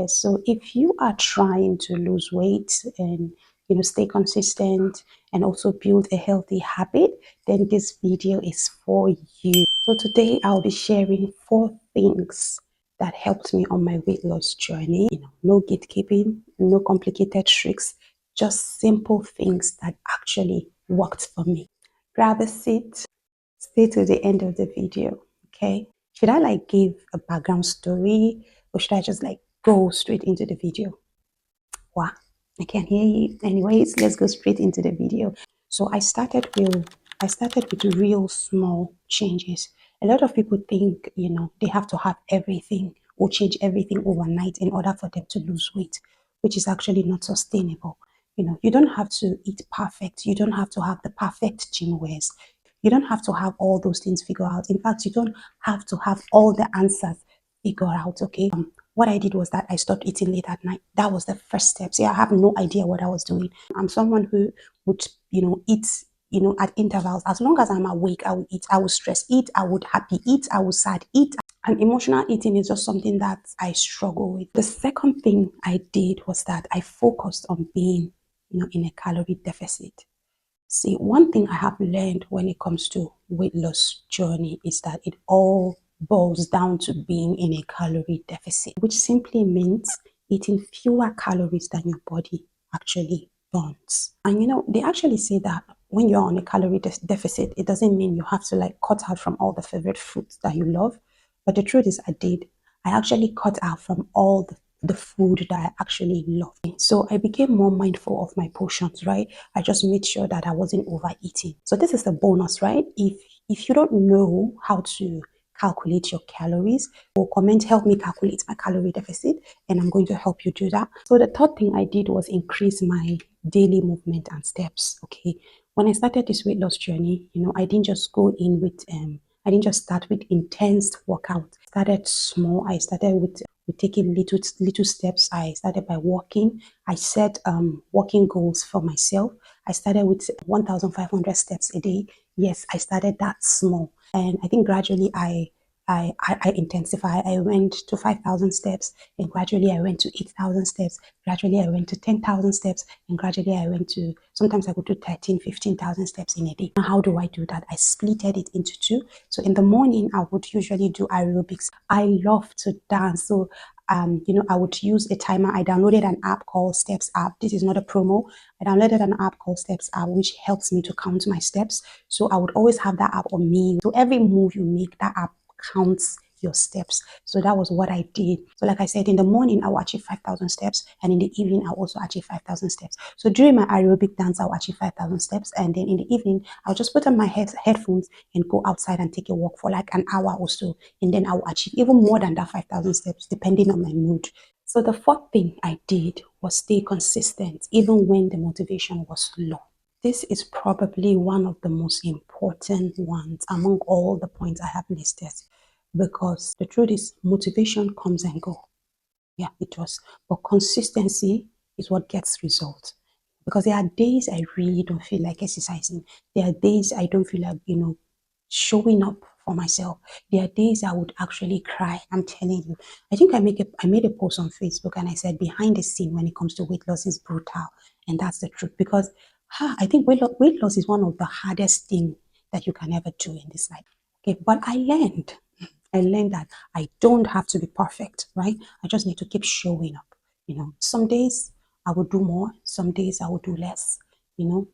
So if you are trying to lose weight and stay consistent and also build a healthy habit, then this video is for you. So today I'll be sharing 4 things that helped me on my weight loss journey. No gatekeeping, no complicated tricks, just simple things that actually worked for me. Grab a seat, stay to the end of the video, okay? Should I give a background story, or should I just go straight into the video? Wow, I can't hear you. Anyways, let's go straight into the video. So I started with real small changes. A lot of people think, they have to have everything or change everything overnight in order for them to lose weight, which is actually not sustainable. You don't have to eat perfect. You don't have to have the perfect gym wears. You don't have to have all those things figured out. In fact, you don't have to have all the answers figured out, okay? What I did was that I stopped eating late at night. That was the first step. See, I have no idea what I was doing. I'm someone who would, eat, at intervals. As long as I'm awake, I would eat. I would stress eat. I would happy eat. I would sad eat. And emotional eating is just something that I struggle with. The second thing I did was that I focused on being, in a calorie deficit. See, one thing I have learned when it comes to weight loss journey is that it all boils down to being in a calorie deficit, which simply means eating fewer calories than your body actually burns. And they actually say that when you're on a calorie deficit, it doesn't mean you have to cut out from all the favorite foods that you love. But the truth is, I did. I actually cut out from all the food that I actually love. So I became more mindful of my portions, right? I just made sure that I wasn't overeating. So this is the bonus, right? If you don't know how to calculate your calories, or comment, help me calculate my calorie deficit, and I'm going to help you do that. So the third thing I did was increase my daily movement and steps. Okay, when I started this weight loss journey, I didn't just go in with I didn't just start with intense workout. I started small. I started with taking little steps. I started by walking. I set walking goals for myself. I started with 1,500 steps a day. Yes, I started that small, and I think gradually I intensify. I went to 5,000 steps, and gradually I went to 8,000 steps. Gradually I went to 10,000 steps, and gradually I went to, sometimes I go to 13, 15,000 steps in a day. Now, how do I do that? I splitted it into two. So in the morning, I would usually do aerobics. I love to dance. So I would use a timer. I downloaded an app called Steps app. This is not a promo. I downloaded an app called Steps app, which helps me to count my steps. So I would always have that app on me. So every move you make, that app counts your steps. So that was what I did. So like I said, in the morning, I will achieve 5,000 steps. And in the evening, I'll also achieve 5,000 steps. So during my aerobic dance, I'll achieve 5,000 steps. And then in the evening, I'll just put on my headphones and go outside and take a walk for an hour or so. And then I'll achieve even more than that 5,000 steps, depending on my mood. So the fourth thing I did was stay consistent, even when the motivation was low. This is probably one of the most important ones among all the points I have listed, because the truth is motivation comes and go. Yeah, it does. But consistency is what gets results. Because there are days I really don't feel like exercising. There are days I don't feel like, showing up for myself. There are days I would actually cry. I'm telling you. I think I made a post on Facebook, and I said behind the scene when it comes to weight loss is brutal. And that's the truth, because I think weight loss is one of the hardest thing that you can ever do in this life. Okay, but I learned that I don't have to be perfect, right? I just need to keep showing up. Some days I will do more, some days I will do less, you know,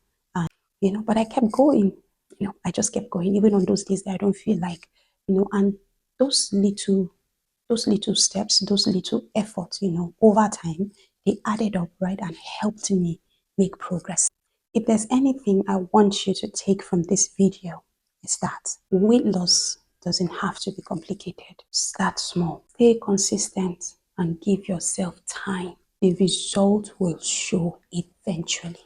but I kept going. I just kept going, even on those days that I don't feel like, and those little steps, those little efforts, over time, they added up, right, and helped me make progress. If there's anything I want you to take from this video, it's that weight loss doesn't have to be complicated. Start small, stay consistent, and give yourself time. The result will show eventually.